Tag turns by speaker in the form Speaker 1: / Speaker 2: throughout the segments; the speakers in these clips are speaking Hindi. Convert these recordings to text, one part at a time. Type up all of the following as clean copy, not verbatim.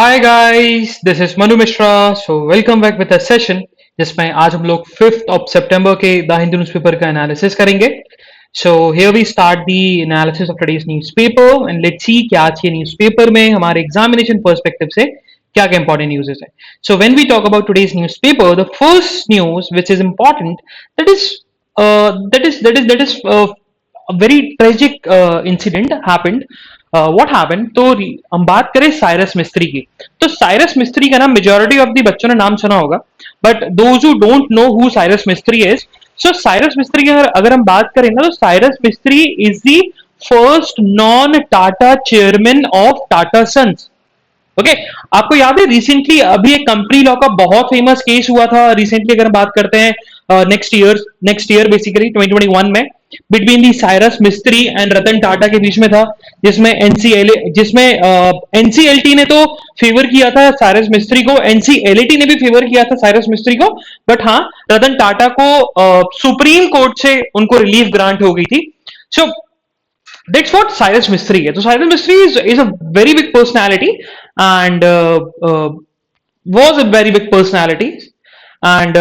Speaker 1: Hi guys, this is Manu Mishra. So welcome back with a session जिसमें आज हम लोग 5th ऑफ सितंबर के द हिंदू न्यूज़पेपर का एनालिसिस करेंगे। So here we start the analysis of today's newspaper and let's see कि आज के न्यूज़पेपर में हमारे एग्जामिनेशन पर्सपेक्टिव से क्या क्या इंपॉर्टेंट न्यूज़ है। So when we talk about today's newspaper, the first news which is important that is a very tragic incident happened. What happened? तो हम बात करें साइरस मिस्त्री की। तो साइरस मिस्त्री का नाम मेजोरिटी ऑफ दी बच्चों ने नाम सुना होगा, but those who don't know who Cyrus Mistry is, so Cyrus मिस्त्री की अगर हम बात करें ना, तो Cyrus Mistry is the first non Tata chairman of Tata sons. Okay, आपको याद है रिसेंटली अभी एक कंपनी लॉ का बहुत फेमस केस हुआ था रिसेंटली, अगर हम बात करते हैं नेक्स्ट ईयर बेसिकली 2021 में, बिटवीन दी साइरस मिस्त्री एंड रतन टाटा के बीच में था, जिसमें एनसीएलटी ने तो फेवर किया था साइरस मिस्त्री को, एनसीएलटी ने भी फेवर किया था साइरस मिस्त्री को, बट हाँ, रतन टाटा को सुप्रीम कोर्ट से उनको रिलीफ ग्रांट हो गई थी। सो that's what Cyrus Mistry है। तो Cyrus Mistry is a very big personality and was a very big personality and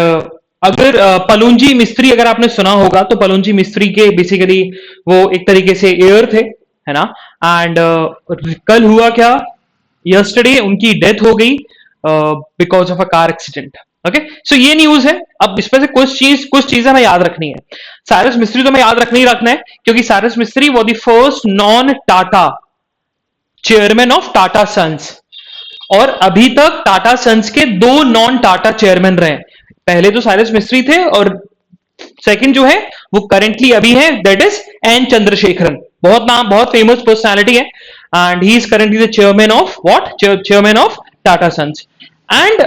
Speaker 1: अगर पलूंजी मिस्त्री अगर आपने सुना होगा, तो पलूंजी मिस्त्री के बेसिकली वो एक तरीके से एयर थे, है ना। एंड कल हुआ क्या, यस्टरडे उनकी डेथ हो गई because of a car accident. Okay, so ये न्यूज है। अब इसमें से कुछ चीजें हमें याद रखनी है। साइरस मिस्त्री तो हमें याद रखना है, क्योंकि साइरस मिस्त्री वो the first non Tata chairman of Tata sons, और अभी तक टाटा सन्स के दो नॉन टाटा चेयरमैन रहे। पहले तो साइरस मिस्त्री थे, और सेकंड जो है वो करेंटली अभी है, दैट इज एन चंद्रशेखरन। बहुत फेमस पर्सनालिटी है, and he is currently the chairman of Tata sons. And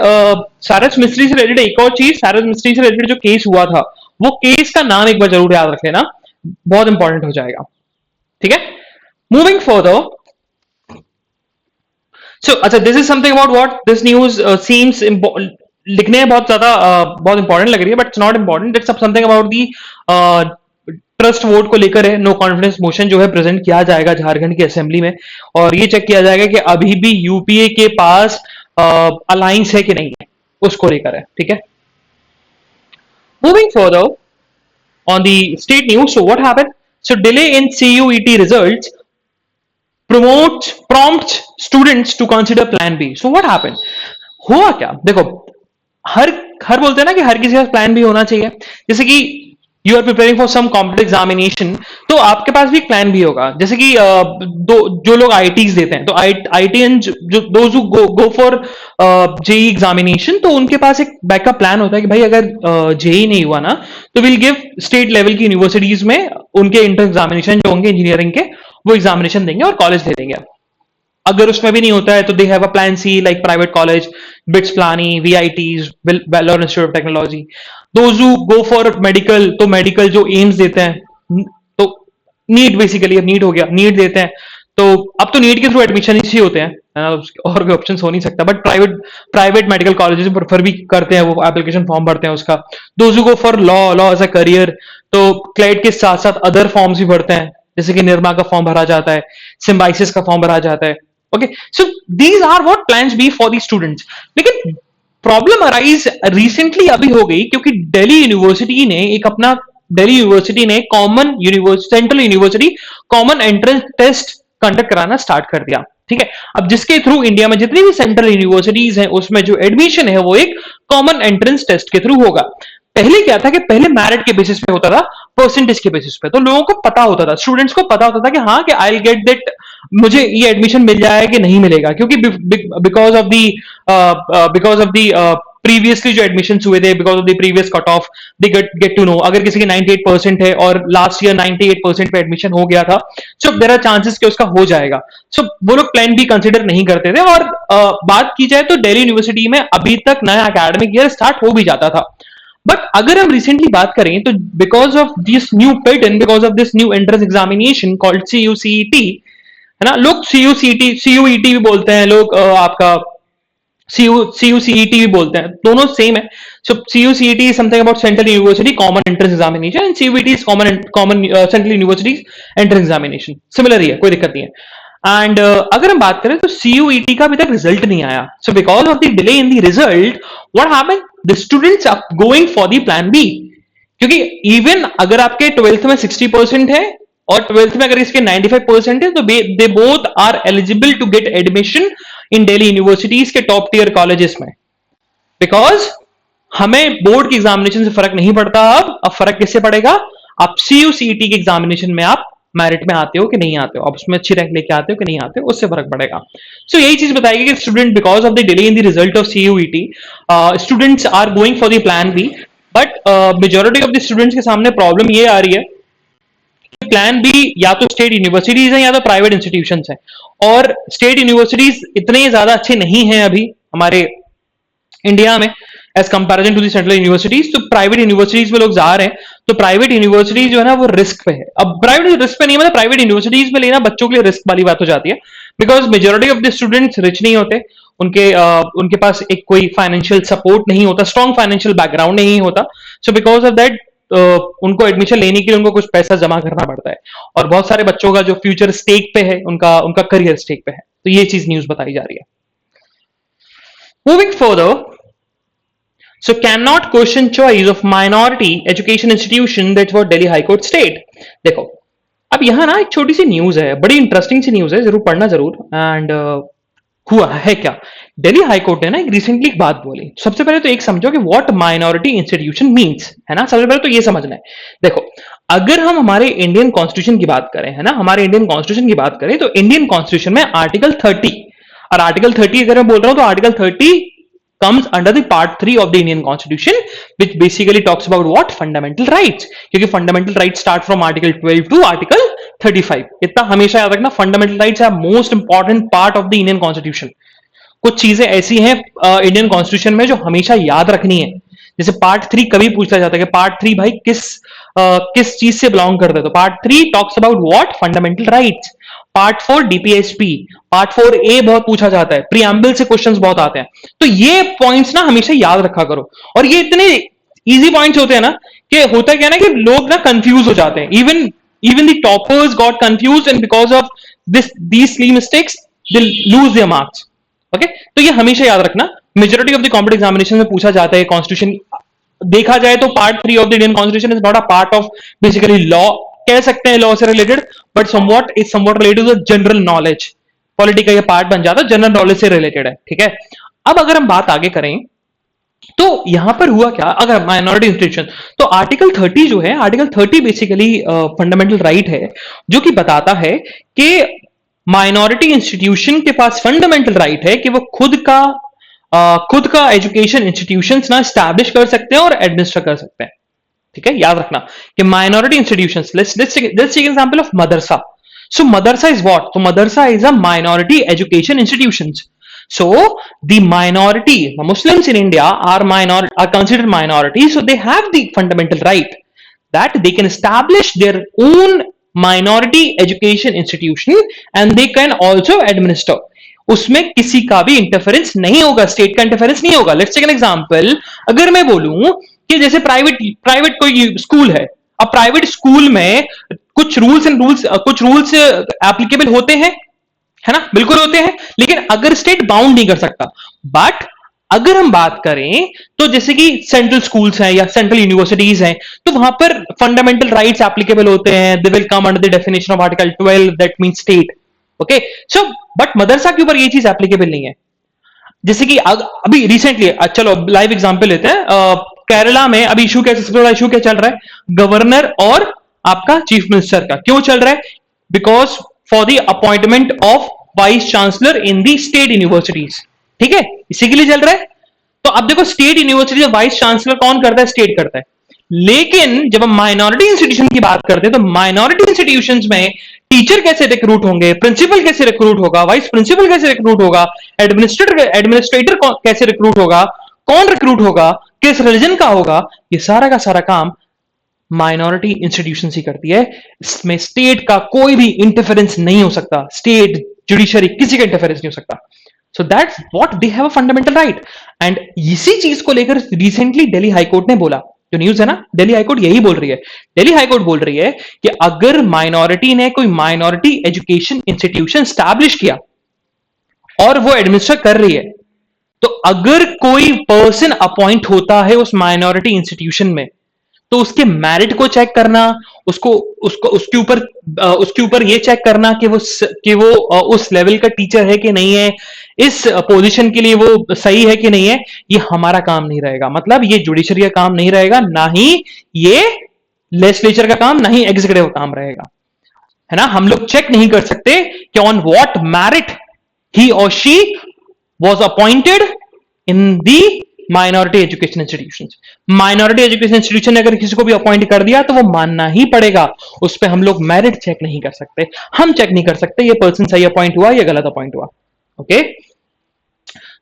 Speaker 1: Cyrus Mistry से रिलेटेड एक और चीज, साइरस मिस्त्री से रिलेटेड जो केस हुआ था, वो केस का नाम एक बार जरूर याद रख लेना, बहुत इंपॉर्टेंट हो जाएगा। ठीक है, मूविंग फर्दर। सो अच्छा, this is something about what this news seems लिखने में बहुत इंपॉर्टेंट लग रही है, but it's not important. It's something about the trust vote को लेकर है। नो कॉन्फिडेंस मोशन जो है प्रेजेंट किया जाएगा झारखंड की असेंबली में, और ये चेक किया जाएगा कि अभी भी यूपीए के पास अलायंस है कि नहीं है, उसको लेकर है। ठीक है, moving further on the state news. So what happened? So delay in CUET results prompts students to consider plan B. So what happened? हुआ क्या, देखो, हर हर बोलते हैं ना कि हर किसी का प्लान भी होना चाहिए। जैसे कि you are preparing for some competitive examination, तो आपके पास भी एक प्लान भी होगा। जैसे कि जो लोग आईटीज देते हैं, तो आईटीएन जो those who go for JEE examination, तो उनके पास एक बैकअप प्लान होता है कि भाई अगर जेई नहीं हुआ ना, तो विल गिव स्टेट लेवल की यूनिवर्सिटीज में उनके इंटर एग्जामिनेशन जो होंगे इंजीनियरिंग के, वो एग्जामिनेशन देंगे और कॉलेज दे देंगे। अगर उसमें भी नहीं होता है तो they have a plan C, like private college, BITS Pilani, VITs, Vellore institute of technology. Those who go for medical, तो मेडिकल जो एम्स देते हैं, तो नीट बेसिकली, अब नीट हो गया, नीट देते हैं। तो अब तो नीट के थ्रू एडमिशन ही होते हैं, और कोई ऑप्शन हो नहीं सकता, but private medical colleges prefer भी करते हैं, वो एप्लीकेशन फॉर्म भरते हैं उसका। Those who go for law as a career, तो क्लेट के साथ साथ अदर फॉर्म्स भी भरते हैं, जैसे कि निर्मा का फॉर्म भरा जाता है, सिम्बाइसिस का फॉर्म भरा जाता है। Okay, so these are what plans B for the students. लेकिन प्रॉब्लम अराइज रिसेंटली अभी हो गई, क्योंकि दिल्ली यूनिवर्सिटी ने central university common entrance test conduct कराना स्टार्ट कर दिया। ठीक है, अब जिसके थ्रू इंडिया में जितनी भी सेंट्रल यूनिवर्सिटीज हैं, उसमें जो एडमिशन है वो एक कॉमन एंट्रेंस टेस्ट के थ्रू होगा। पहले क्या था कि पहले मेरिट के बेसिस पे होता था, परसेंटेज के बेसिस पे, तो लोगों को पता होता था, स्टूडेंट्स को पता होता था कि हाँ, कि आई विल गेट दैट, मुझे ये एडमिशन मिल जाएगा कि नहीं मिलेगा, क्योंकि बिकॉज ऑफ दी प्रीवियसली जो एडमिशन हुए थे, because of the previous cut off, they get to know. अगर किसी की 98% है और लास्ट ईयर 98% पे एडमिशन हो गया था, सो देयर आर चांसेस कि उसका हो जाएगा। सो वो लोग प्लान भी कंसिडर नहीं करते थे। और बात की जाए तो दिल्ली यूनिवर्सिटी में अभी तक नया एकेडमिक ईयर स्टार्ट हो भी जाता था, बट अगर हम रिसेंटली बात करें तो because of this new pattern, because of this new entrance examination called CUCET, है ना, लोग CUET भी बोलते हैं, लोग आपका CUCET भी बोलते हैं, दोनों सेम है। So CUCET is something about central university common entrance examination, and CUET is common central university entrance examination. Similar ही है, कोई दिक्कत नहीं है। एंड अगर हम बात करें तो CUET का अभी तक रिजल्ट नहीं आया. So because of the delay in the result, what happened, the students are going for the plan B. क्योंकि इवन अगर आपके 12th में 60% है और 12th में अगर इसके 95% है, तो they both are eligible to get admission in Delhi universities के टॉप टियर कॉलेजेस में. बिकॉज हमें बोर्ड की एग्जामिनेशन से फर्क नहीं पड़ता. अब फर्क किससे पड़ेगा? आप CUCET के एग्जामिनेशन में आप मेरिट में आते हो कि नहीं आते हो, आप उसमें अच्छी रैंक लेके आते हो कि नहीं आते हो, उससे फर्क पड़ेगा. सो यही चीज बताएगी कि student, because of the delay in the result of CUET, students are going for the plan B. But majority of the students के सामने प्रॉब्लम ये आ रही है कि प्लान बी या तो स्टेट यूनिवर्सिटीज हैं या तो प्राइवेट इंस्टीट्यूशंस हैं. और स्टेट यूनिवर्सिटीज इतने ज्यादा अच्छे नहीं हैं अभी हमारे इंडिया में as comparison to the central universities. तो प्राइवेट यूनिवर्सिटीज में लोग जा रहे हैं. तो प्राइवेट यूनिवर्सिटीज जो है ना वो रिस्क पे है. अब प्राइवेट रिस्क पे नहीं, मतलब प्राइवेट यूनिवर्सिटीज में लेना बच्चों के लिए रिस्क वाली बात हो जाती है. Because majority of the students rich नहीं होते. उनके पास एक कोई फाइनेंशियल सपोर्ट नहीं होता, स्ट्रॉन्ग फाइनेंशियल बैकग्राउंड नहीं होता. सो बिकॉज ऑफ दैट उनको एडमिशन लेने के लिए उनको कुछ पैसा जमा करना पड़ता है. और बहुत सारे बच्चों का जो फ्यूचर स्टेक पे है, उनका उनका करियर स्टेक पे है. तो ये चीज न्यूज बताई जा रही है. Moving further, so cannot question choice of minority education institution that what Delhi High Court state. देखो अब यहां ना एक छोटी सी न्यूज है, बड़ी इंटरेस्टिंग सी न्यूज है, जरूर पढ़ना जरूर. एंड हुआ है क्या, दिल्ली हाई कोर्ट ने ना एक रिसेंटली एक बात बोली. सबसे पहले तो एक समझो कि व्हाट माइनॉरिटी इंस्टीट्यूशन मींस, है ना. सबसे पहले तो ये समझना है. देखो, अगर हम हमारे इंडियन कॉन्स्टिट्यूशन की बात करें, है ना, हमारे इंडियन कॉन्स्टिट्यूशन की बात करें, तो इंडियन कॉन्स्टिट्यूशन में आर्टिकल 30, और आर्टिकल 30 अगर मैं बोल रहा हूं तो article 30 comes under the part 3 of the Indian Constitution, which basically talks about what fundamental rights. क्योंकि fundamental rights start from article 12 to article 35. इतना हमेशा याद रखना, fundamental rights are most important part of the Indian Constitution. कुछ चीजें ऐसी हैं इंडियन कॉन्स्टिट्यूशन में जो हमेशा याद रखनी है. जैसे पार्ट 3 कभी पूछा जाता है कि पार्ट 3 भाई किस चीज से बिलोंग करते हैं, तो part 3 talks about what, fundamental rights. Part 4 DPSP, part 4A बहुत पूछा जाता है, प्रीएम्बल से क्वेश्चंस बहुत आते हैं. तो ये पॉइंट्स ना हमेशा याद रखा करो. और ये इतने इजी पॉइंट्स होते हैं ना कि होता क्या ना कि लोग ना कंफ्यूज हो जाते हैं. Even the toppers got confuse, and because of these silly mistakes they lose their marks. Okay, तो ये हमेशा याद रखना. Majority of the competitive examination में पूछा जाता है. कॉन्स्टिट्यूशन देखा जाए तो part 3 of the Indian constitution is not a part of basically law, कह सकते हैं लॉ से related, but somewhat related to the general knowledge. Polity का ये पार्ट बन जाता है, जनरल नॉलेज से रिलेटेड है. ठीक है, अब अगर हम बात आगे करें तो यहां पर हुआ क्या, अगर माइनॉरिटी इंस्टीट्यूशन, तो आर्टिकल 30 जो है, आर्टिकल 30 बेसिकली फंडामेंटल राइट है जो कि बताता है कि माइनॉरिटी इंस्टीट्यूशन के पास फंडामेंटल राइट है कि वो खुद का एजुकेशन इंस्टीट्यूशंस ना स्टैब्लिश कर सकते हैं और एडमिनिस्टर कर सकते हैं. ठीक है, याद रखना कि minority institutions, let's take example of madrasa. So madrasa is what, तो madrasa is a minority education institutions. So the minority, the Muslims in India are considered minority, so they have the fundamental right that they can establish their own minority education institution and they can also administer. उसमें किसी का भी इंटरफेरेंस नहीं होगा, स्टेट का इंटरफेरेंस नहीं होगा. Let's take an example. अगर मैं बोलूं कि जैसे प्राइवेट कोई स्कूल है, अब प्राइवेट स्कूल में कुछ रूल्स एप्लीकेबल होते हैं, है ना, बिल्कुल होते हैं, लेकिन अगर स्टेट बाउंड नहीं कर सकता. बट अगर हम बात करें तो जैसे कि सेंट्रल स्कूल्स हैं या सेंट्रल यूनिवर्सिटीज हैं, तो वहां पर फंडामेंटल राइट्स एप्लीकेबल होते हैं. They will come under the definition of article 12, that means state. Okay, so but मदरसा के ऊपर ये चीज एप्लीकेबल नहीं है. जैसे कि अभी रिसेंटली, चलो लाइव एग्जांपल लेते हैं. केरला में अभी इशू क्या चल रहा है, गवर्नर और आपका चीफ मिनिस्टर का. क्यों चल रहा है? Because for the appointment of vice chancellor in the state universities. ठीक है, इसी के लिए चल रहा है. तो अब देखो, स्टेट यूनिवर्सिटी वाइस चांसलर कौन करता है? स्टेट करता है. लेकिन जब हम माइनॉरिटी इंस्टीट्यूशन की बात करते हैं तो माइनॉरिटी इंस्टीट्यूशंस में टीचर कैसे रिक्रूट होंगे, प्रिंसिपल कैसे रिक्रूट होगा, वाइस प्रिंसिपल कैसे रिक्रूट होगा, एडमिनिस्ट्रेटर कैसे रिक्रूट होगा, कौन रिक्रूट होगा, किस रिलीजन का होगा, ये सारा का सारा काम माइनॉरिटी इंस्टीट्यूशन ही करती है. इसमें स्टेट का कोई भी इंटरफेरेंस नहीं हो सकता. स्टेट जुडिशरी किसी का इंटरफेरेंस नहीं हो सकता. So that's what they have a fundamental right. And इसी चीज को लेकर रिसेंटली दिल्ली हाई कोर्ट ने बोला. जो न्यूज है ना, दिल्ली हाईकोर्ट यही बोल रही है। दिल्ली हाईकोर्ट बोल रही है कि अगर माइनॉरिटी ने कोई माइनॉरिटी एजुकेशन इंस्टीट्यूशन स्टैब्लिश किया और वो एडमिनिस्टर कर रही है, तो अगर कोई पर्सन अपॉइंट होता है उस माइनॉरिटी इंस्टीट्यूशन में, तो उसके मेरिट को चेक करना, उसको उसको उसके ऊपर ये चेक करना कि वो उस लेवल का टीचर है कि नहीं है, इस पोजीशन के लिए वो सही है कि नहीं है, ये हमारा काम नहीं रहेगा। मतलब ये जुडिशरी का काम नहीं रहेगा, ना ही ये लेजिस्लेचर का काम, ना ही एग्जीक्यूटिव का काम रहेगा, है ना। हम लोग चेक नहीं कर सकते कि ऑन व्हाट मेरिट ही और she was appointed in the minority education institution. Minority education institution ने अगर किसी को भी अपॉइंट कर दिया तो वो मानना ही पड़ेगा, उस पर हम लोग मेरिट चेक नहीं कर सकते, हम चेक नहीं कर सकते ये पर्सन सही अपॉइंट हुआ या गलत अपॉइंट हुआ। ओके,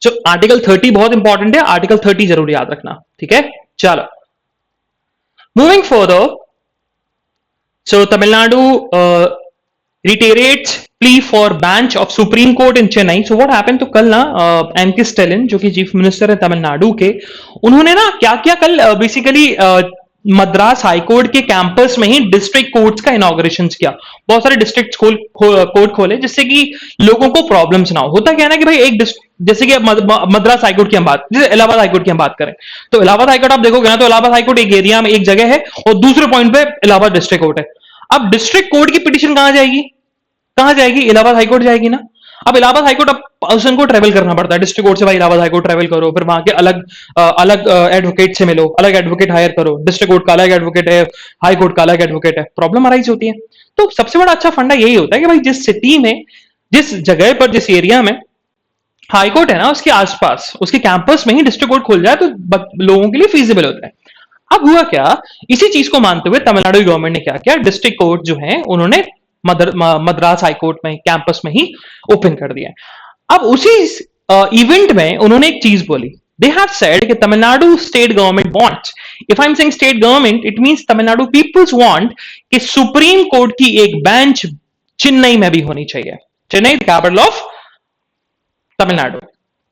Speaker 1: सो आर्टिकल 30 बहुत इंपॉर्टेंट है, आर्टिकल 30 जरूर याद रखना, ठीक है। चलो moving further, so Tamil Nadu reiterates plea for bench of Supreme Court in Chennai. So what happened? तो कल ना M.K. Stalin जो कि चीफ मिनिस्टर है तमिलनाडु के, उन्होंने ना क्या किया कल, बेसिकली मद्रास हाईकोर्ट के कैंपस में ही डिस्ट्रिक्ट कोर्ट्स का इनॉग्रेशन किया। बहुत सारे डिस्ट्रिक्ट कोर्ट खोले जिससे कि लोगों को प्रॉब्लम्स ना हो। होता क्या है ना कि भाई एक जैसे कि मद्रास हाईकोर्ट की हम बात, जैसे इलाहाबाद हाईकोर्ट की हम बात करें, तो इलाहाबाद हाईकोर्ट आप देखोगे ना, तो इलाहाबाद हाईकोर्ट एक एरिया में एक जगह है और दूसरे पॉइंट पे इलाहाबाद डिस्ट्रिक्ट कोर्ट है। अब डिस्ट्रिक्ट कोर्ट की पिटीशन कहां जाएगी, कहां जाएगी, इलाहाबाद हाईकोर्ट जाएगी ना। अब इलाहाबाद हाईकोर्ट, अब पर्सन को ट्रेवल करना पड़ता है डिस्ट्रिक्ट कोर्ट से, भाई इलाहाबाद हाईकोर्ट ट्रेवल करो, फिर वहां के अलग एडवोकेट से मिलो, अलग एडवोकेट हायर करो, डिस्ट्रिक्ट कोर्ट का अलग एडवोकेट है, हाई कोर्ट का अलग एडवोकेट है, प्रॉब्लम अराइज होती है। तो सबसे बड़ा अच्छा फंडा यही होता है कि भाई जिस सिटी में, जिस जगह पर, जिस एरिया में हाईकोर्ट है ना, उसके आसपास, उसके कैंपस में ही डिस्ट्रिक्ट कोर्ट खुल जाए तो लोगों के लिए फीजिबल होता है। अब हुआ क्या, इसी चीज को मानते हुए तमिलनाडु गवर्नमेंट ने क्या किया, डिस्ट्रिक्ट कोर्ट जो है उन्होंने मद्रास हाईकोर्ट में कैंपस में ही ओपन कर दिया। अब उसी इवेंट में उन्होंने एक चीज बोली, दे हैव सेड कि Tamil Nadu state government wants, if I am saying state government it means Tamil Nadu peoples want कि सुप्रीम कोर्ट की एक बेंच चेन्नई में भी होनी चाहिए, चेन्नई कैपिटल ऑफ तमिलनाडु,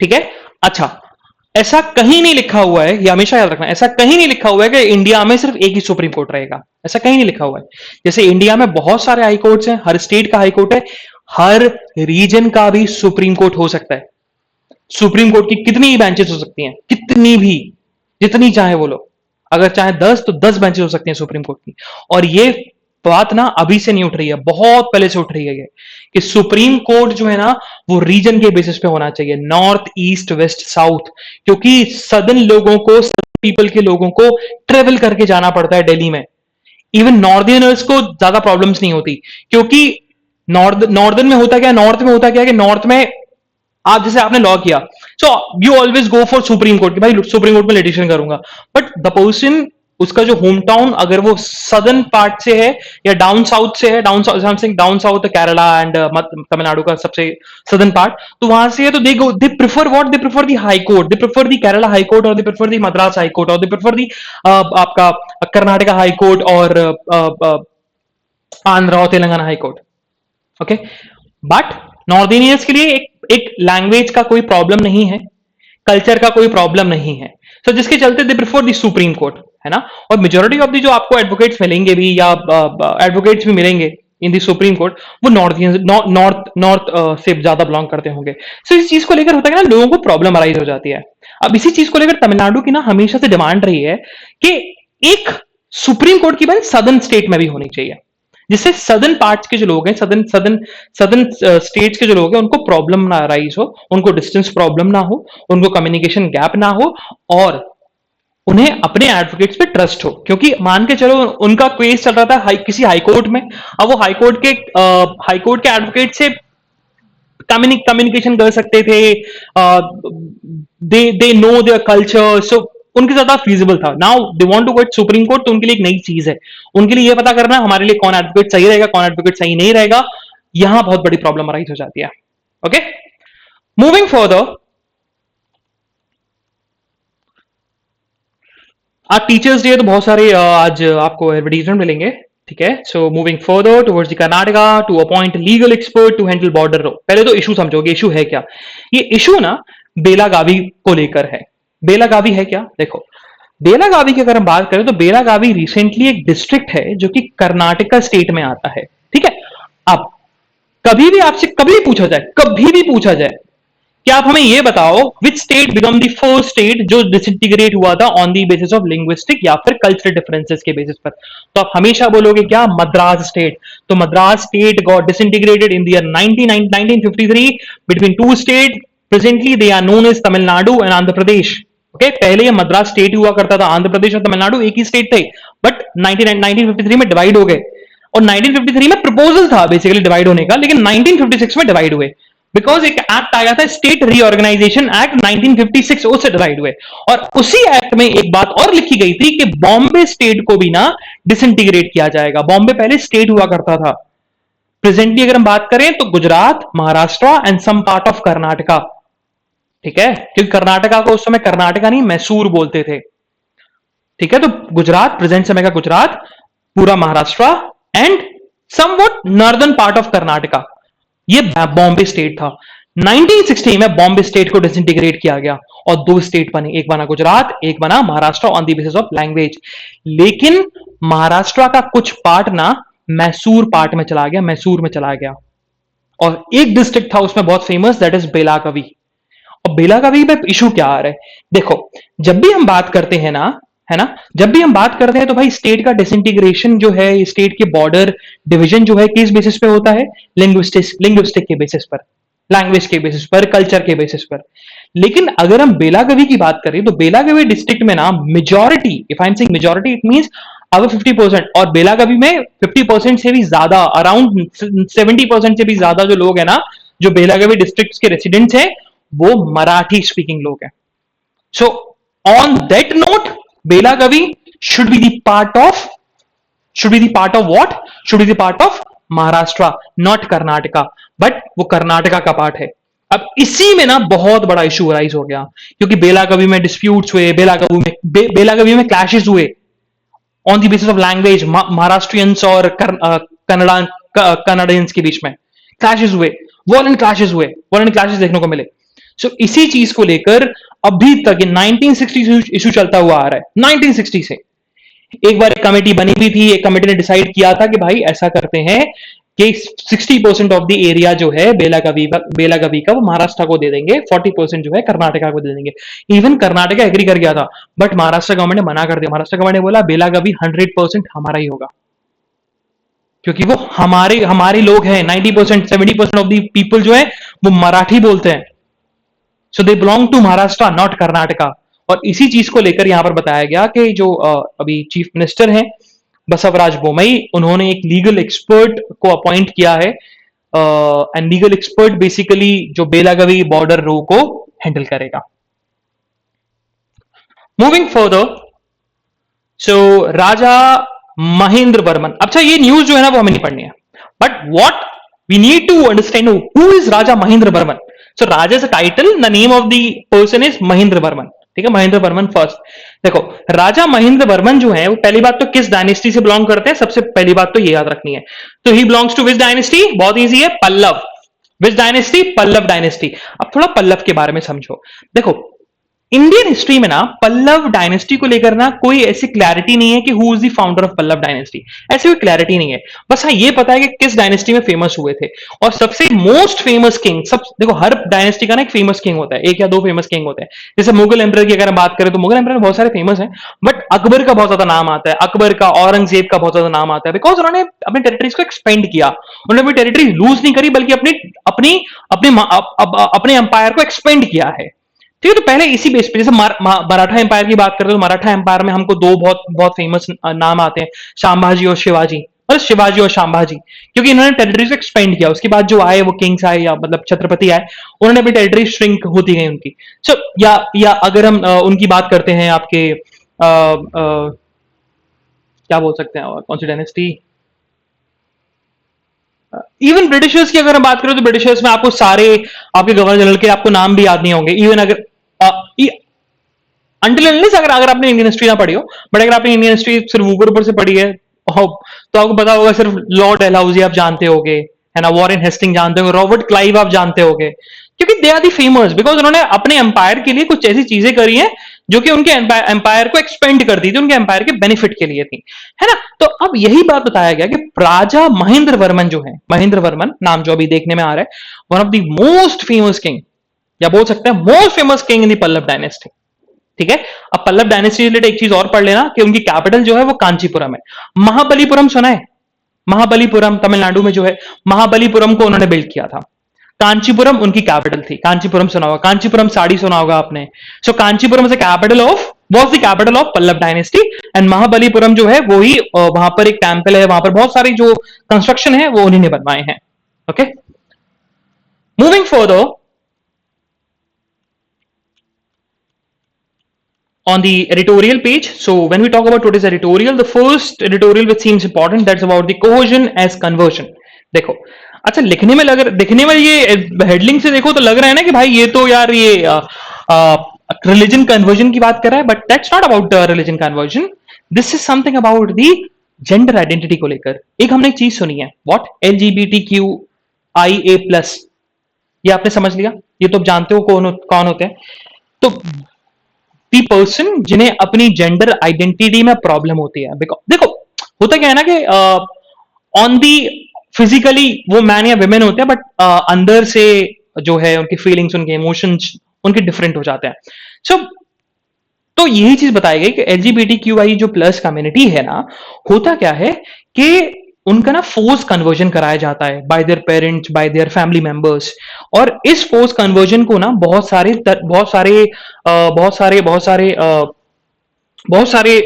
Speaker 1: ठीक है। अच्छा, ऐसा कहीं नहीं लिखा हुआ है, ये हमेशा याद रखना, ऐसा कहीं नहीं लिखा हुआ है कि इंडिया में सिर्फ एक ही सुप्रीम कोर्ट रहेगा, ऐसा कहीं नहीं लिखा हुआ है। जैसे इंडिया में बहुत सारे हाई कोर्ट्स हैं, हर स्टेट का हाई कोर्ट है, हर रीजन का भी सुप्रीम कोर्ट हो सकता है। सुप्रीम कोर्ट की कितनी ही बेंचेस हो सकती हैं, कितनी भी, जितनी चाहे वो लोग, अगर चाहे 10 तो 10 बेंचेस हो सकती हैं सुप्रीम कोर्ट की। और ये बात ना अभी से नहीं उठ रही है, बहुत पहले से उठ रही है कि सुप्रीम कोर्ट जो है ना वो रीजन के बेसिस पे होना चाहिए, नॉर्थ ईस्ट वेस्ट साउथ, क्योंकि सदर्न लोगों को, पीपल के लोगों को ट्रेवल करके जाना पड़ता है दिल्ली में। इवन नॉर्दर्नर्स को ज्यादा प्रॉब्लम्स नहीं होती, क्योंकि नॉर्दर्न में होता क्या, नॉर्थ में होता क्या कि नॉर्थ में आप जैसे आपने लॉ किया, so you always go for supreme court कि भाई सुप्रीम कोर्ट में लिटिगेशन करूंगा। बट द पर्सन, उसका जो होम टाउन अगर वो सदर्न पार्ट से है या डाउन साउथ से है, down south down south Kerala and Tamil Nadu का सबसे सदर्न पार्ट, तो वहां से है, तो they prefer what, they prefer the high court, they prefer the Kerala high court, और they prefer the Madras high court, और दे प्रेफर द आपका कर्नाटका हाई कोर्ट, और आंध्र और Telangana high court. Okay, but north Indians के लिए एक लैंग्वेज का कोई प्रॉब्लम नहीं है, कल्चर का कोई प्रॉब्लम नहीं है, so, जिसके चलते दे प्रेफर द सुप्रीम कोर्ट, है ना। और मेजोरिटी ऑफ दी जो आपको एडवोकेट्स मिलेंगे भी, या एडवोकेट्स भी मिलेंगे इन दी सुप्रीम कोर्ट, वो नॉर्थ से ज्यादा बिलोंग करते होंगे। सो इस चीज को लेकर होता है ना, लोगों को प्रॉब्लम अराइज हो जाती है। अब इसी चीज को लेकर तमिलनाडु की ना हमेशा से डिमांड रही है कि एक सुप्रीम कोर्ट की बात सदर्न स्टेट में भी होनी चाहिए, जिससे सदर्न पार्ट्स के जो लोग हैं, सदर्न स्टेट्स के जो लोग हैं, उनको प्रॉब्लम ना अराइज हो, उनको डिस्टेंस प्रॉब्लम ना हो, उनको कम्युनिकेशन गैप ना हो, और उन्हें अपने एडवोकेट्स पे ट्रस्ट हो। क्योंकि मान के चलो उनका केस चल रहा था किसी हाई कोर्ट में, अब वो हाई कोर्ट के एडवोकेट से कम्युनिकेशन कर सकते थे, they know their culture, so उनके ज्यादा फीजिबल था। Now they want to go to supreme court, तो उनके लिए एक नई चीज है, उनके लिए ये पता करना हमारे लिए कौन एडवोकेट सही रहेगा, कौन एडवोकेट सही नहीं रहेगा, यहां बहुत बड़ी प्रॉब्लम अराइज हो जाती है। ओके, मूविंग फर्दर, आज टीचर्स डे, तो बहुत सारे आज आपको एडवर्टीजमेंट मिलेंगे, ठीक है। So moving further towards the Karnataka to appoint legal expert to handle border row. पहले तो इशू समझोगे, इशू है क्या। ये इशू ना बेलागावी को लेकर है। बेलागावी है क्या, देखो, बेलागावी की अगर हम बात करें तो बेलागावी रिसेंटली एक डिस्ट्रिक्ट है जो कि कर्नाटका स्टेट में आता है, ठीक है। अब कभी भी आपसे कभी भी पूछा जाए कि आप हमें ये बताओ which state become the first state जो डिसइंटीग्रेट हुआ था on the basis of linguistic या फिर कल्चरल डिफरेंसेस के बेसिस पर, तो आप हमेशा बोलोगे क्या, मद्रास स्टेट। तो Madras state got disintegrated in the year 1953 between two state, presently they are known as Tamil Nadu and Andhra Pradesh. Okay, पहले ये मद्रास स्टेट हुआ करता था, आंध्र प्रदेश और तमिलनाडु एक ही स्टेट थे, बट 1953 में डिवाइड हो गए। और 1953 में प्रपोजल था बेसिकली डिवाइड होने का, लेकिन 1956 में डिवाइड हुए बिकॉज एक एक्ट आया था, स्टेट रीऑर्गेनाइजेशन एक्ट 1956, उससे डिवाइड हुए। और उसी एक्ट में एक बात और लिखी गई थी कि बॉम्बे स्टेट को भी ना डिसइंटीग्रेट किया जाएगा। बॉम्बे पहले स्टेट हुआ करता था। प्रेजेंटली अगर हम बात करें तो Gujarat, Maharashtra and some part of Karnataka, ठीक है, क्योंकि कर्नाटका को उस समय कर्नाटका नहीं मैसूर बोलते थे, ठीक है। तो गुजरात, प्रेजेंट समय का गुजरात, पूरा Maharashtra and somewhat northern part of Karnataka, ये बॉम्बे स्टेट था। 1960 में बॉम्बे स्टेट को डिसइंटीग्रेट किया गया और दो स्टेट बने, एक बना गुजरात, एक बना Maharashtra on the basis of language. लेकिन महाराष्ट्र का कुछ पार्ट ना मैसूर पार्ट में चला गया, मैसूर में चला गया। और एक डिस्ट्रिक्ट था उसमें बहुत फेमस, दैट इज बेलागावी। और बेलागावी में इशू क्या आ रहा है, देखो, जब भी हम बात करते हैं ना, है ना, जब भी हम बात करते हैं तो भाई स्टेट का डिसइंटीग्रेशन जो है, स्टेट के बॉर्डर डिवीजन जो है, किस बेसिस पे होता है, लिंग्विस्टिक के बेसिस पर, लैंग्वेज के बेसिस पर, कल्चर के बेसिस पर। लेकिन अगर हम बेलागावी की बात करें तो बेलागावी डिस्ट्रिक्ट में ना majority, if I am saying majority it means अब 50%, और बेलागावी में 50% से भी ज्यादा, अराउंड 70% से भी ज्यादा जो लोग हैं ना, जो बेलागावी डिस्ट्रिक्ट के रेसिडेंट्स हैं, वो मराठी स्पीकिंग लोग हैं। So on that note, Belagavi should be the part of what, should be the part of Maharashtra, not Karnataka, but वो कर्नाटका का पार्ट है। अब इसी में ना बहुत बड़ा इशू राइज हो गया, क्योंकि बेलागावी में डिस्प्यूट्स हुए, बेलागावी में क्लैशेस हुए on the basis of language, Maharashtrians और कनाडियंस के बीच में क्लैशेस हुए, वॉलेंट क्लैशेस देखने को मिले। सो इसी चीज को लेकर अभी तक 1960 से इशू चलता हुआ आ रहा है। 1960 से एक बार एक कमेटी बनी हुई थी, एक कमेटी ने डिसाइड किया था कि भाई ऐसा करते हैं कि 60% ऑफ द एरिया जो है बेलागावी का वो महाराष्ट्र को दे देंगे, 40% जो है कर्नाटका को दे देंगे। इवन कर्नाटका एग्री कर गया था, बट महाराष्ट्र गवर्नमेंट ने मना कर दिया। महाराष्ट्र गवर्नमेंट ने बोला बेलागावी 100% हमारा ही होगा, क्योंकि वो हमारे लोग हैं। 90% 70% ऑफ द पीपल जो है वो मराठी बोलते हैं, so they belong to Maharashtra, not Karnataka. और इसी चीज को लेकर यहां पर बताया गया कि जो अभी चीफ मिनिस्टर हैं बसवराज बोमई, उन्होंने एक लीगल एक्सपर्ट को अपॉइंट किया है, एंड लीगल एक्सपर्ट बेसिकली जो बेलागावी बॉर्डर रो को हैंडल करेगा। मूविंग फर्दर, सो राजा महेंद्र वर्मन, अच्छा ये न्यूज जो है ना वो हमें नहीं पढ़नी है, but what we need to understand, who is Raja Mahendra Varman. So Raja is a title, the name of the person is Mahendra Varman, ठीक है, महेंद्र वर्मन फर्स्ट। देखो, राजा महेंद्र वर्मन जो है वो पहली बात तो किस डायनेस्टी से बिलोंग करते हैं, सबसे पहली बात तो ये याद रखनी है। तो he belongs to which dynasty, बहुत इजी है, Pallava. Which dynasty, Pallava dynasty. अब थोड़ा पल्लव के बारे में समझो। देखो, इंडियन हिस्ट्री में ना पल्लव डायनेस्टी को लेकर ना कोई ऐसी क्लैरिटी नहीं है कि who is the founder of Pallava dynasty, ऐसी कोई क्लैरिटी नहीं है। बस हाँ ये पता है कि किस डायनेस्टी में फेमस हुए थे। और सबसे मोस्ट फेमस किंग, सब देखो हर डायनेस्टी का ना एक फेमस किंग होता है, एक या दो फेमस किंग होते हैं। जैसे मुगल एम्पर की अगर हम बात करें तो मुगल एम्पर में बहुत सारे फेमस हैं, बट अकबर का बहुत ज्यादा नाम आता है, अकबर का, औरंगजेब का बहुत ज्यादा नाम आता है, बिकॉज उन्होंने अपने टेरिटरीज को एक्सपेंड किया। उन्होंने अपनी टेरिटरी लूज नहीं करी, बल्कि अपने एम्पायर को एक्सपेंड किया है। ठीक है, तो पहले इसी बेस पे, जैसे मराठा एम्पायर की बात करते हैं तो मराठा एम्पायर में हमको दो बहुत बहुत फेमस नाम आते हैं, शांभाजी और शिवाजी, मतलब शिवाजी और शांभाजी, क्योंकि इन्होंने टेरिटरी को एक्सपेंड किया। उसके बाद जो आए वो किंग्स आए, या मतलब छत्रपति आए, उन्होंने अपनी टेरिटरी श्रिंक होती गई उनकी। सो या अगर हम उनकी बात करते हैं, आपके क्या बोल सकते हैं, कौन सी डायनेस्टी, इवन ब्रिटिशर्स की अगर हम बात करें तो ब्रिटिशर्स में आपको सारे आपके गवर्नर जनरल के आपको नाम भी याद नहीं होंगे। इवन अगर अगर आपने इंडियन हिस्ट्री ना पढ़ी हो, बट अगर आपने इंडियन हिस्ट्री सिर्फ ऊपर से पढ़ी है तो आपको पता होगा, सिर्फ लॉर्ड डलहौजी आप जानते होगे, है ना, वॉरेन हेस्टिंग जानते होगे, रॉबर्ट क्लाइव आप जानते होगे, क्योंकि they are the famous because उन्होंने अपने एम्पायर के लिए कुछ ऐसी चीजें करी हैं जो कि उनके एम्पायर को एक्सपेंड करती थी, उनके एम्पायर के बेनिफिट के लिए थी, है ना। तो अब यही बात बताया गया कि राजा महेंद्र वर्मन जो है, महेंद्र वर्मन नाम जो अभी देखने में आ रहा है, one of the most famous king, या बोल सकते हैं most famous king in the Pallava dynasty. ठीक है। अब पल्लव डायनेस्टी रिलेटेड एक चीज और पढ़ लेना कि उनकी कैपिटल जो है वो कांचीपुरम है। महाबलीपुरम सुना है? महाबलीपुरम तमिलनाडु में जो है, महाबलीपुरम को उन्होंने बिल्ड किया था। कांचीपुरम उनकी कैपिटल थी। कांचीपुरम सुना होगा, कांचीपुरम साड़ी सुना होगा आपने। So Kanchipuram is the capital of, was the capital of Pallava dynasty. And Mahabalipuram जो है वो ही वहां पर एक टेम्पल है, वहां पर बहुत सारी जो कंस्ट्रक्शन है वो उन्हीं ने बनवाए हैं। Okay, moving further on the editorial page. So when we talk about what is editorial, the first editorial which seems important, that's about the cohesion as conversion. देखो, अच्छा लिखने में लग, दिखने में ये हेडलिंग से देखो तो लग रहा है ना कि भाई ये तो यार ये रिलीजन कन्वर्जन की बात कर रहा है, but that's not about religion conversion. This is something about the gender identity को लेकर। एक हमने एक चीज सुनी है, व्हाट, LGBTQIA+, ये आपने समझ लिया, ये तो आप जानते हो कौन होते हैं। तो दी पर्सन जिन्हें अपनी जेंडर आइडेंटिटी में प्रॉब्लम होती है, देखो होता क्या है ना कि ऑन दी फिजिकली वो मैन या विमेन होते हैं, बट अंदर से जो है उनकी फीलिंग्स, उनके इमोशंस उनके डिफरेंट हो जाते हैं। सो तो यही चीज बताई गई कि LGBTQI जो प्लस कम्युनिटी है ना, होता क्या है कि उनका ना फोर्स कन्वर्जन कराया जाता है bye their parents, bye their family members. और इस फोर्स कन्वर्जन को ना बहुत सारे बहुत सारे बहुत सारे बहुत सारे बहुत सारे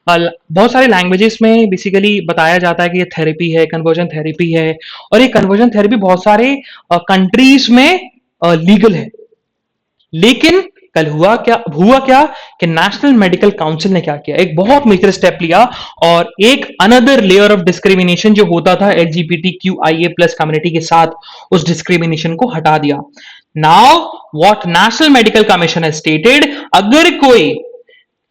Speaker 1: बहुत सारे लैंग्वेजेस में बेसिकली बताया जाता है कि ये थेरेपी है, कन्वर्जन थेरेपी है। और ये कन्वर्जन थेरेपी बहुत सारे कंट्रीज में लीगल है। लेकिन कल हुआ क्या कि नेशनल मेडिकल काउंसिल ने क्या किया, एक बहुत मेजर स्टेप लिया और एक अनदर लेयर ऑफ डिस्क्रिमिनेशन जो होता था LGBTQIA+ कम्युनिटी के साथ, उस डिस्क्रिमिनेशन को हटा दिया। Now what national medical commission has stated, अगर कोई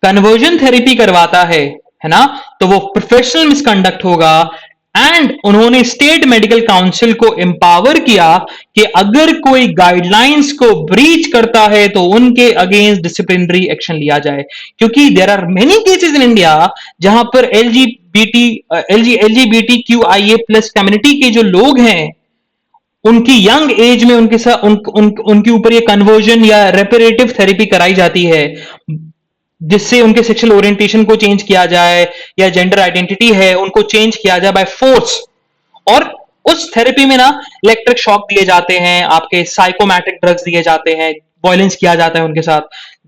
Speaker 1: कन्वर्जन थेरेपी करवाता है ना, तो वो प्रोफेशनल मिसकंडक्ट होगा। एंड उन्होंने स्टेट मेडिकल काउंसिल को एम्पावर किया कि अगर कोई गाइडलाइंस को ब्रीच करता है तो उनके अगेंस्ट डिसिप्लिनरी एक्शन लिया जाए। क्योंकि there are many cases in India जहां पर LGBTQIA+ कम्युनिटी के जो लोग हैं, उनकी यंग एज में उनके साथ उनके ऊपर ये कन्वर्जन या रेपरेटिव थेरेपी कराई जाती है, जिससे उनके सेक्सुअल ओरिएंटेशन को चेंज किया जाए या जेंडर आइडेंटिटी है उनको चेंज किया जाए बाय फोर्स। और उस थेरेपी में ना इलेक्ट्रिक शॉक दिए जाते हैं, आपके साइकोमैटिक ड्रग्स दिए जाते हैं, वायलेंस किया जाता है उनके साथ।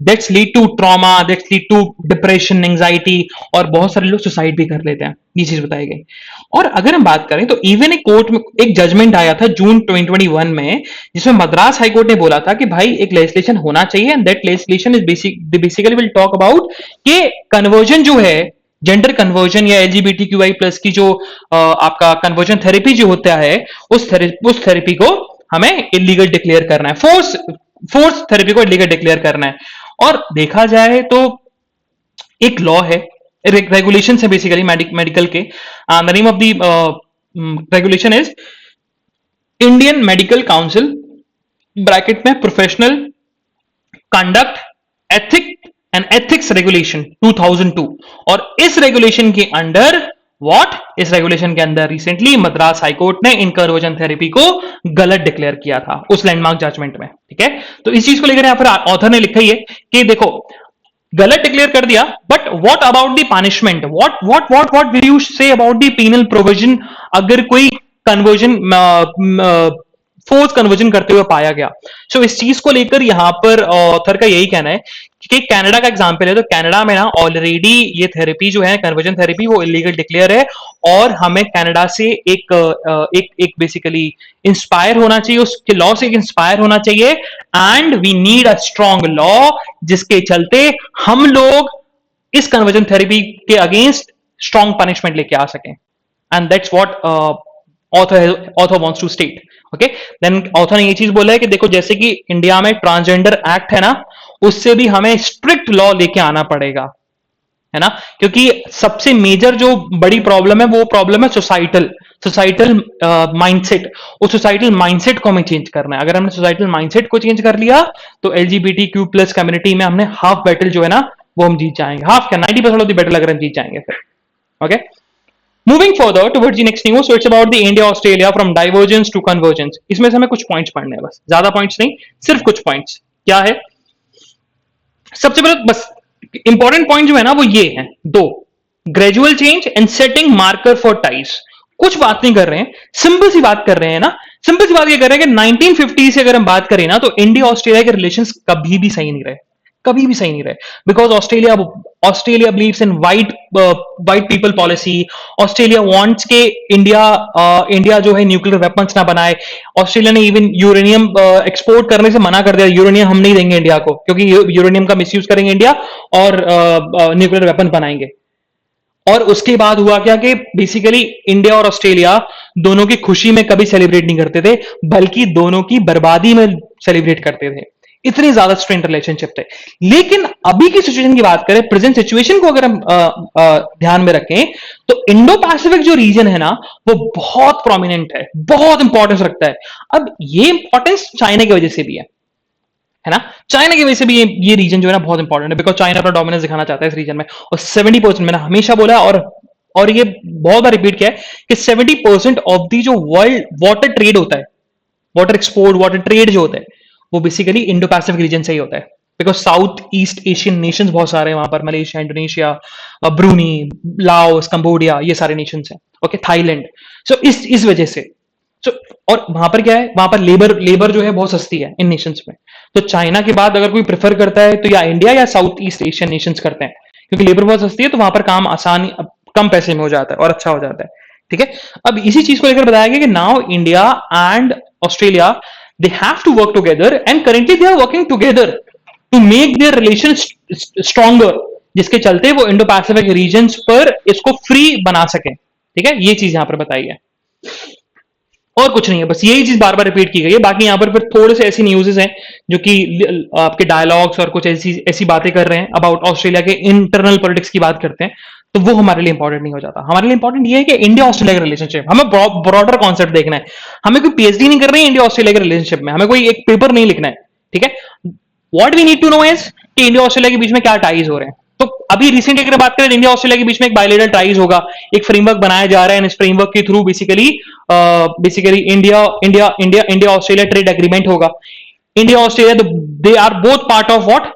Speaker 1: That's lead to trauma, that's lead to depression, anxiety, और बहुत सारे लोग सुसाइड भी कर लेते हैं। ये चीज बताई गई। और अगर हम बात करें तो इवन एक कोर्ट में एक जजमेंट आया था जून 2021 में, जिसमें मद्रास हाईकोर्ट ने बोला था कि भाई एक लेजिस्लेशन होना चाहिए, and that legislation is basically will talk about कि कन्वर्जन जो है, जेंडर कन्वर्जन या LGBTQI+ की जो आपका कन्वर्जन थेरेपी जो होता है, उस थेरेपी को हमें इलीगल डिक्लेयर करना है, फोर्स थेरेपी को इलीगल डिक्लेयर करना है। और देखा जाए तो एक लॉ है, रेगुलेशन है बेसिकली मेडिकल के। The name of the regulation is Indian medical council bracket में प्रोफेशनल कंडक्ट एथिक्स रेगुलेशन 2002। और इस रेगुलेशन के अंडर इस रेगुलेशन के अंदर रिसेंटली मद्रास हाईकोर्ट ने इन कन्वर्जन थेरेपी को गलत डिक्लेयर किया था उस लैंडमार्क जजमेंट में। ठीक है, तो इस चीज को लेकर यहां पर ऑथर ने लिखा ही है कि देखो गलत डिक्लेयर कर दिया, but what about the punishment, what will you say about the penal provision अगर कोई कन्वर्जन फोर्स कन्वर्जन करते हुए पाया गया। सो इस चीज को लेकर यहां पर ऑथर का यही कहना है कि कनाडा का एग्जांपल है, तो कनाडा में ना ऑलरेडी ये थेरेपी जो है कन्वर्जन थेरेपी वो इलीगल डिक्लेयर है। और हमें कनाडा से एक बेसिकली इंस्पायर होना चाहिए, उसके लॉ से इंस्पायर होना चाहिए। And we need a strong law जिसके चलते हम लोग इस कन्वर्जन थेरेपी के अगेंस्ट स्ट्रॉन्ग पनिशमेंट लेके आ सकें। And that's what author wants to state. Okay, then author ने ये चीज बोला है कि देखो जैसे कि इंडिया में ट्रांसजेंडर एक्ट है ना, उससे भी हमें स्ट्रिक्ट लॉ लेके आना पड़ेगा, है ना। क्योंकि सबसे मेजर जो बड़ी प्रॉब्लम है वो प्रॉब्लम है सोसाइटल। सोसाइटल माइंडसेट, उस सोसाइटल माइंडसेट को हमें चेंज करना है। अगर हमने सोसाइटल माइंडसेट को चेंज कर लिया तो एलजीबीटी क्यू प्लस कम्युनिटी में हमने हाफ बैटल जो है ना वो हम जीत जाएंगे, हाफ क्या 90% ऑफ द बैटल अगर हम जीत जाएंगे फिर। Okay, moving further towards the next news, so it's about the India Australia from divergence to convergence. इसमें से हमें कुछ पॉइंट्स पढ़ने हैं, बस ज्यादा पॉइंट्स नहीं, सिर्फ कुछ पॉइंट्स। क्या है सबसे पहले, बस इंपॉर्टेंट पॉइंट जो है ना वो ये है दो, gradual change and setting marker for ties. कुछ बात नहीं कर रहे हैं, सिंपल सी बात कर रहे हैं ना, सिंपल सी बात ये कर रहे हैं कि 1950 से अगर हम बात करें ना तो इंडिया ऑस्ट्रेलिया के रिलेशंस कभी भी सही नहीं रहे, कभी भी सही नहीं रहे। Because Australia believes in white people policy. Australia wants के इंडिया जो है न्यूक्लियर वेपन्स ना बनाए। ऑस्ट्रेलिया ने इवन यूरेनियम एक्सपोर्ट करने से मना कर दिया, यूरेनियम हम नहीं देंगे इंडिया को, क्योंकि यूरेनियम का मिसयूज करेंगे इंडिया और न्यूक्लियर वेपन बनाएंगे। और उसके बाद हुआ क्या कि बेसिकली इंडिया और ऑस्ट्रेलिया दोनों की खुशी में कभी सेलिब्रेट नहीं करते थे, बल्कि दोनों की बर्बादी में सेलिब्रेट करते थे। इतनी ज्यादा स्ट्रेंथ रिलेशनशिप थे। लेकिन अभी की सिचुएशन की बात करें, प्रेजेंट सिचुएशन को अगर हम ध्यान में रखें, तो इंडो पैसिफिक जो रीजन है ना वो बहुत प्रोमिनेंट है, बहुत इंपॉर्टेंस रखता है। अब ये इंपॉर्टेंस चाइना की वजह से भी है ना, चाइना की वजह से भी ये रीजन जो है ना बहुत इंपॉर्टेंट है, बिकॉज चाइना अपना डोमिनेंस दिखाना चाहता है इस रीजन में। और 70% मैंने हमेशा बोला और ये बहुत बार रिपीट किया है कि 70% ऑफ दी जो वर्ल्ड वाटर ट्रेड होता है, वाटर एक्सपोर्ट, वाटर ट्रेड जो होता है, वो बेसिकली इंडो पैसिफिक रीजन से ही होता है। Because south east Asian Nations बहुत सारे हैं वहां पर, Malaysia, Indonesia, Bruny, Laos, Cambodia, ये सारे नेशंस हैं। Okay, Thailand. सो इस वजह से और वहां पर क्या है, वहां पर लेबर जो है बहुत सस्ती है इन नेशंस में। तो चाइना के बाद अगर कोई प्रेफर करता है तो या इंडिया या साउथ ईस्ट एशियन नेशंस करते हैं, क्योंकि लेबर बहुत सस्ती है, तो वहां पर काम आसानी कम पैसे में हो जाता है और अच्छा हो जाता है। ठीक है, अब इसी चीज को लेकर बताया गया कि now India and Australia they have to work together and currently they are working together to make their relation stronger, जिसके चलते वो इंडो पैसिफिक रीजन पर इसको फ्री बना सके। ठीक है, ये चीज यहां पर बताई है और कुछ नहीं है, बस यही चीज बार बार रिपीट की गई है। बाकी यहां पर फिर थोड़े से ऐसी न्यूज़ेस हैं जो कि आपके डायलॉग्स और कुछ ऐसी ऐसी बातें कर रहे हैं अबाउट ऑस्ट्रेलिया के इंटरनल पॉलिटिक्स की बात करते हैं, तो वो हमारे लिए इंपॉर्टेंट नहीं हो जाता। हमारे लिए इंपॉर्टेंट ये है कि इंडिया ऑस्ट्रेलिया का रिलेशनशिप, हमें ब्रॉडर कॉन्सेप्ट देखना है। हमें कोई पीएचडी नहीं कर रही है इंडिया ऑस्ट्रेलिया के रिलेशनशिप में, हमें कोई एक पेपर नहीं लिखना है। ठीक है, what we need to know is कि इंडिया ऑस्ट्रेलिया के बीच में क्या टाइज हो रहे हैं। तो अभी रिसेंट अगर बात करें, इंडिया ऑस्ट्रेलिया के बीच में एक बायलैटरल टाइज होगा, एक फ्रेमवर्क बनाया जा रहा है, इस फ्रेमवर्क के through basically India India India India Australia trade agreement होगा। India Australia they are both part of what,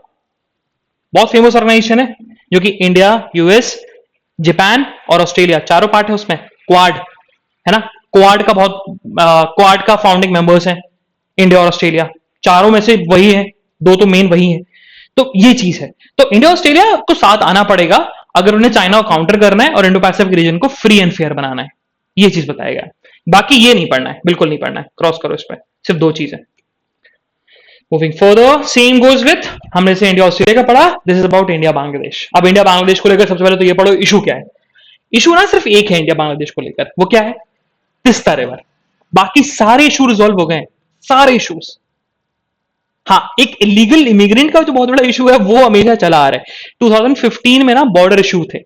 Speaker 1: बहुत फेमस ऑर्गेनाइजेशन है जो कि इंडिया, यूएस, जापान और ऑस्ट्रेलिया चारों पार्ट है उसमें, क्वाड है ना। क्वाड का फाउंडिंग मेंबर्स हैं इंडिया और ऑस्ट्रेलिया, चारों में से वही है, दो तो मेन वही है। तो ये चीज है, तो इंडिया ऑस्ट्रेलिया को साथ आना पड़ेगा अगर उन्हें चाइना को काउंटर करना है और इंडो पैसिफिक रीजन को फ्री एंड फेयर बनाना है। ये चीज बताएगा, बाकी ये नहीं पढ़ना है, बिल्कुल नहीं पढ़ना है, क्रॉस करो इस पर, सिर्फ दो चीजें। Moving further, same goes with, हमने से इंडिया ऑस्ट्रेलिया का पढ़ा, this is about India Bangladesh. अब इंडिया बांग्लादेश को लेकर सबसे पहले तो ये पढ़ो इशू क्या है। इशू ना सिर्फ एक है इंडिया बांग्लादेश को लेकर, वो क्या है, तिस्ता रिवर। बाकी सारे इशू रिजॉल्व हो गए, सारे इशूज। हाँ, एक इलीगल इमिग्रेंट का जो बहुत बड़ा इशू है वो हमेशा चला आ रहा है। 2015 में ना बॉर्डर इशू थे,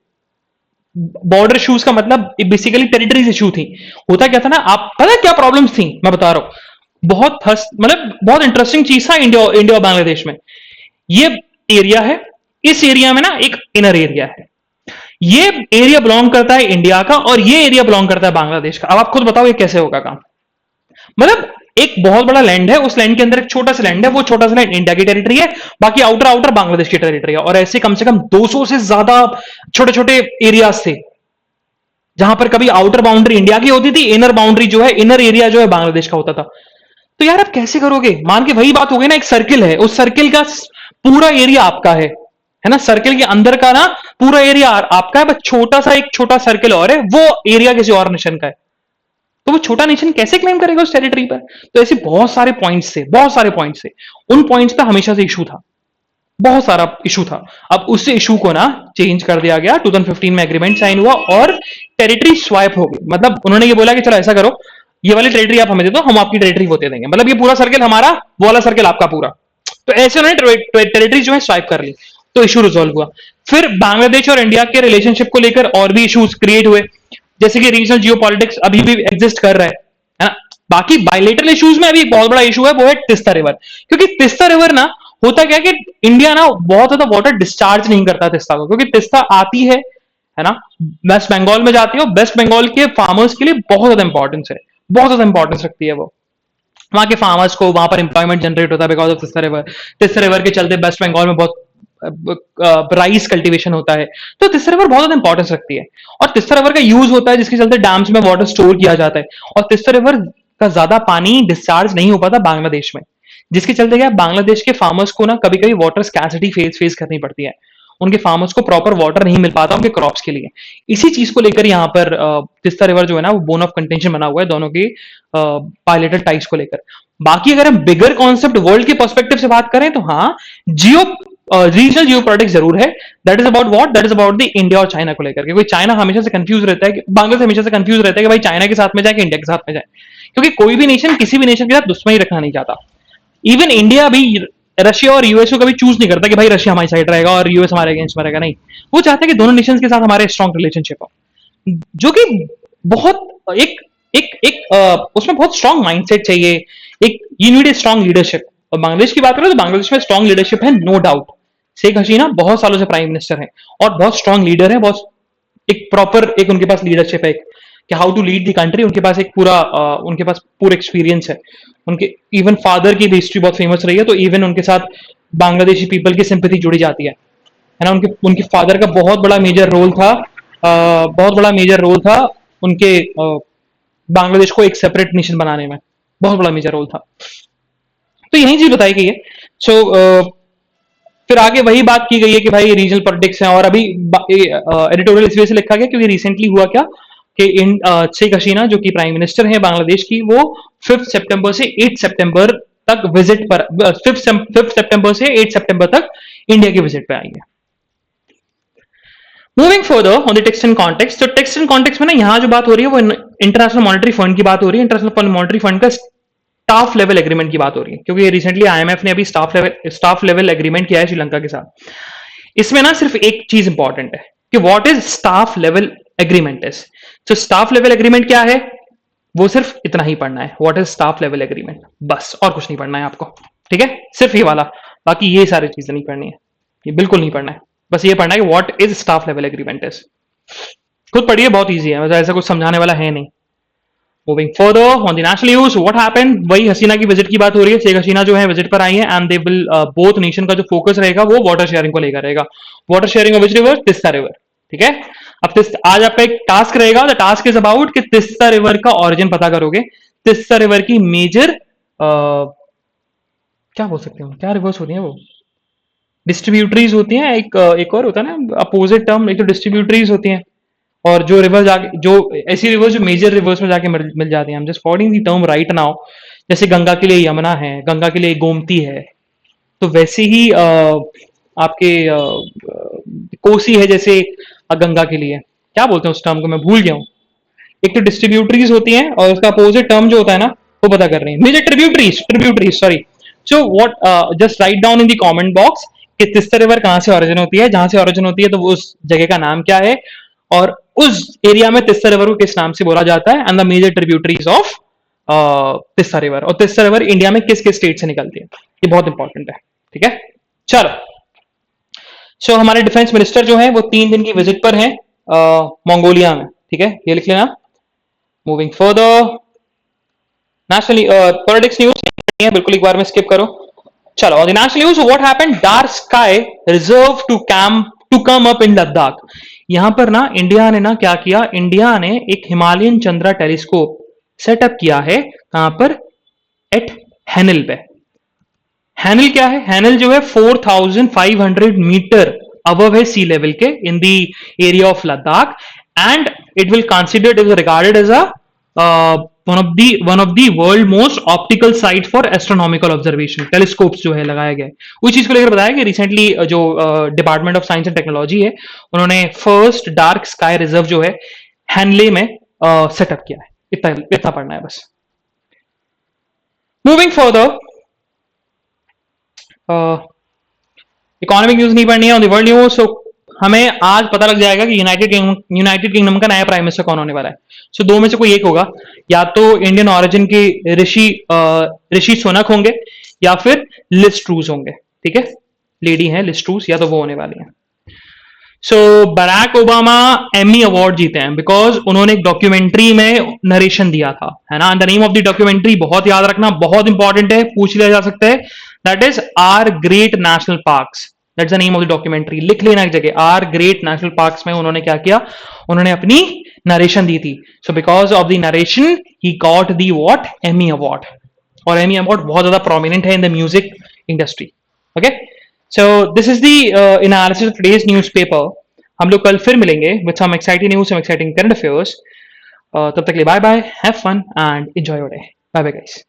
Speaker 1: बॉर्डर इश्यूज का मतलब बेसिकली टेरिटरीज इशू थी। होता क्या था ना, आप पता है क्या प्रॉब्लम्स थी, मैं बता रहा हूं, मतलब बहुत इंटरेस्टिंग चीज था इंडिया इंडिया और बांग्लादेश में। ये एरिया है, इस एरिया में ना एक इनर एरिया है, ये एरिया बिलोंग करता है इंडिया का और ये एरिया बिलोंग करता है बांग्लादेश का। अब आप खुद बताओ ये कैसे होगा काम। मतलब एक बहुत बड़ा लैंड है, उस लैंड के अंदर एक छोटा सा लैंड है, वो छोटा सा लैंड इंडिया की टेरिटरी है, बाकी आउटर आउटर बांग्लादेश की टेरिटरी है। और ऐसे कम से कम 200 से ज्यादा छोटे छोटे एरियाज थे जहां पर कभी आउटर बाउंड्री इंडिया की होती थी, इनर बाउंड्री जो है, इनर एरिया जो है बांग्लादेश का होता था। तो यार आप कैसे करोगे, मान के वही बात हो गई ना, एक सर्किल है, उस सर्किल का पूरा एरिया आपका है ना, सर्किल के अंदर का ना पूरा एरिया आपका है, बस छोटा सा एक छोटा सर्किल और है, वो एरिया किसी और नेशन का है। तो वो छोटा नेशन कैसे क्लेम करेगा उस टेरिटरी पर। तो ऐसे बहुत सारे पॉइंट्स थे, बहुत सारे पॉइंट्स थे, उन पॉइंट्स पे हमेशा से इशू था, बहुत सारा इशू था। अब उस इशू को ना चेंज कर दिया गया, 2015 में एग्रीमेंट साइन हुआ और टेरिटरी स्वाइप हो गई। मतलब उन्होंने ये बोला कि चलो ऐसा करो, ये वाली टेरिटरी आप हमें दे दो, हम आपकी टेरिटरी वो दे देंगे, मतलब ये पूरा सर्किल हमारा, वो वाला सर्किल आपका पूरा। तो ऐसे उन्होंने टेरिटरी जो है स्वाइप कर ली, तो इशू रिजोल्व हुआ। फिर बांग्लादेश और इंडिया के रिलेशनशिप को लेकर और भी इश्यूज क्रिएट हुए। जैसे कि रीजनल जियोपॉलिटिक्स अभी भी एग्जिस्ट कर रहा है ना। बाकी बायलेटरल इश्यूज में अभी एक बहुत बड़ा इशू है, वो है तिस्ता रिवर। क्योंकि तिस्ता रिवर ना, होता क्या है कि इंडिया ना बहुत ज्यादा वाटर डिस्चार्ज नहीं करता तिस्ता को, क्योंकि तिस्ता आती है ना, वेस्ट बंगाल में जाती है, और वेस्ट बंगाल के फार्मर्स के लिए बहुत ज्यादा इंपॉर्टेंस है, बहुत ज्यादा इंपॉर्टेंस रखती है वो। वहां के फार्मर्स को वहां पर इंप्लॉयमेंट जनरेट होता है because of Teesta river. Teesta river के चलते वेस्ट बंगाल में बहुत राइस कल्टीवेशन होता है। तो तिस्ता रिवर बहुत ज्यादा इंपॉर्टेंस रखती है, और तिस्ता रिवर का यूज होता है जिसके चलते डैम्स में वाटर स्टोर किया जाता है। और तिस्ता रिवर का ज्यादा पानी डिस्चार्ज नहीं हो पाता बांग्लादेश में, जिसके चलते क्या बांग्लादेश के फार्मर्स को ना कभी कभी वाटर स्कैसिटी फेस करनी पड़ती है। उनके फार्मर्स को प्रॉपर वाटर नहीं मिल पाता उनके क्रॉप्स के लिए। इसी चीज को लेकर यहाँ पर तिस्ता रिवर जो है ना, वो बोन ऑफ कंटेंशन बना हुआ है दोनों के बायलेटरल टाइप्स को लेकर। बाकी अगर हम बिगर कॉन्सेप्ट वर्ल्ड के पर्सपेक्टिव से बात करें तो हाँ, जियो रीजनल जियो पॉलिटिक्स जरूर है। That is about what, that is about the India और चाइना को लेकर। क्योंकि चाइना हमेशा से कंफ्यूज रहता है, बांग्लादेश हमेशा से कंफ्यूज रहता है कि भाई चाइना के साथ में जाए कि इंडिया के साथ में जाए। क्योंकि कोई भी नेशन किसी भी नेशन के साथ दुश्मनी रखना नहीं चाहता। इवन इंडिया भी रशिया और यूएस को कभी चूज नहीं करता कि भाई रशिया हमारी साइड रहेगा और यूएस हमारे अगेंस्ट में रहेगा, नहीं। वो चाहता है कि दोनों नेशंस के साथ हमारे स्ट्रॉन्ग रिलेशनशिप हो, जो कि बहुत एक एक एक उसमें बहुत स्ट्रॉन्ग माइंडसेट चाहिए। एक you need a strong leadership. और बांग्लादेश की बात करें तो बांग्लादेश में स्ट्रॉन्ग लीडरशिप है, नो डाउट। शेख हसीना बहुत सालों से प्राइम मिनिस्टर है और बहुत स्ट्रॉन्ग लीडर है, बहुत एक प्रॉपर एक उनके पास लीडरशिप है कि how to lead the country. उनके पास एक पूरा उनके पास पूरा एक्सपीरियंस है। उनके इवन फादर की भी हिस्ट्री बहुत फेमस रही है, तो इवन उनके साथ बांग्लादेशी पीपल की सिंपैथी जुड़ी जाती है ना। उनके उनके फादर का बहुत बड़ा मेजर रोल था, बहुत बड़ा मेजर रोल था उनके बांग्लादेश को एक सेपरेट नेशन बनाने में, बहुत बड़ा मेजर रोल था। तो यही चीज बताई गई है। सो फिर आगे वही बात की गई है कि भाई रीजनल पॉलिटिक्स है। और अभी एडिटोरियल इस वजह से लिखा गया क्योंकि रिसेंटली हुआ क्या कि शेख हसीना जो कि प्राइम मिनिस्टर है बांग्लादेश की, वो 5 सितंबर से 8 सितंबर तक विजिट पर 5 सितंबर से 8 सितंबर तक इंडिया की विजिट पे आई है। Moving further on the text and context, तो टेक्स्ट एंड कॉन्टेक्स्ट में ना यहाँ जो बात हो रही है वो इंटरनेशनल मॉनिटरी फंड की बात हो रही है। इंटरनेशनल मॉनिटरी फंड का स्टाफ लेवल एग्रीमेंट की बात हो रही है, क्योंकि रिसेंटली आईएमएफ ने अभी स्टाफ लेवल एग्रीमेंट किया है श्रीलंका के साथ। इसमें ना सिर्फ एक चीज इंपॉर्टेंट है कि what is staff level agreement is. तो स्टाफ लेवल एग्रीमेंट क्या है, वो सिर्फ इतना ही पढ़ना है, what is staff level agreement, बस और कुछ नहीं पढ़ना है आपको। ठीक है, सिर्फ ये वाला, बाकी ये सारी चीजें नहीं पढ़नी है, ये बिल्कुल नहीं पढ़ना है। बस ये पढ़ना है कि what is staff level agreement is. खुद पढ़िए, बहुत ईजी है, मतलब ऐसा कुछ समझाने वाला है नहीं। Moving further on the national news, what happened, वही हसीना की विजिट की बात हो रही है। शेख हसीना जो है विजिट पर आई है and they will both nation का जो फोकस रहेगा वो वाटर शेयरिंग को लेकर रहेगा। Water sharing of which river, Teesta river. ठीक है, अब आज आपका एक टास्क रहेगा, द टास्क इज अबाउट कि तिस्ता रिवर का ओरिजिन पता करोगे। तिस्ता रिवर की मेजर क्या बोल सकते हो, क्या रिवर्स होती है वो, डिस्ट्रीब्यूटरीज होती हैं। एक और होता है ना अपोजिट टर्म, एक तो डिस्ट्रीब्यूटरीज होती हैं, और जो रिवर जाके जो ऐसी रिवर्स जो मेजर रिवर्स में जाके मिल जाती हैं। हम just forwarding the term right now. जैसे गंगा के लिए यमुना है, गंगा के लिए गोमती है, तो वैसे ही आपके कोसी है जैसे गंगा के लिए। क्या बोलते हैं उस टर्म को, मैं भूल गया हूँ। एक तो डिस्ट्रीब्यूटरीज होती हैं और उसका अपोजिट टर्म जो होता है ना, वो पता कर रहे हैं, major tributaries sorry. So what, just write down in the comment box कि तिस्ता रिवर कहाँ से ऑरिजिन होती है, जहां से ऑरिजिन होती है तो उस जगह का नाम क्या है, और उस एरिया में तिस्ता रिवर को किस नाम से बोला जाता है, and the major tributaries of Teesta river. और तिस्ता रिवर इंडिया में किस किस स्टेट से निकलती है, ये बहुत इंपॉर्टेंट है। ठीक है, चलो। सो हमारे डिफेंस मिनिस्टर जो है वो 3 दिन की विजिट पर हैं मंगोलिया में। ठीक है, ये लिख लेना। Moving further, national politics news है, बिल्कुल एक बार में स्किप करो। चलो, on the national news, what happened, dark sky reserve to come up in Ladakh. यहां पर ना इंडिया ने ना क्या किया, इंडिया ने एक हिमालयन चंद्रा टेलीस्कोप सेटअप किया है। कहां पर, एट हैनल पे। हैनल क्या है, हैनल जो है 4500 मीटर अबव है सी लेवल के in the area of Ladakh, and it will considered is regarded as a one of the world most optical site for astronomical observation. Telescopes जो है लगाया गया है, उस चीज को लेकर बताया कि रिसेंटली जो department of science and technology है, उन्होंने फर्स्ट डार्क स्काई रिजर्व जो है हैनले में सेटअप किया है। इतना पढ़ना है बस। मूविंग फर्दर, इकोनॉमिक न्यूज नहीं पढ़नी है ऑन द वर्ल्ड न्यूज। सो हमें आज पता लग जाएगा कि यूनाइटेड किंगडम का नया प्राइम मिनिस्टर कौन होने वाला है। सो दो में से कोई एक होगा, या तो इंडियन ऑरिजिन के ऋषि सुनक होंगे, या फिर लिज ट्रूस होंगे। ठीक है, लेडी हैं लिज ट्रूस, या तो वो होने वाली हैं। सो बराक ओबामा एमी अवार्ड जीते हैं बिकॉज उन्होंने एक डॉक्यूमेंट्री में नरेशन दिया था, है ना। The name of the documentary बहुत याद रखना, बहुत इंपॉर्टेंट है, पूछ लिया जा सकता है। That is our great national parks. That's the name of the documentary, लिख लेना एक जगह, आर ग्रेट नेशनल पार्क्स में उन्होंने क्या किया, उन्होंने अपनी नरेशन दी थी। So because of the narration he got the what, Emmy award. और एमी अवार्ड बहुत ज्यादा प्रोमिनेंट है in the music industry. Okay, so this is the analysis of today's newspaper. हम लोग कल फिर मिलेंगे with some exciting news, some exciting current affairs. तब तक के लिए bye bye, have fun and enjoy your day. Bye bye guys.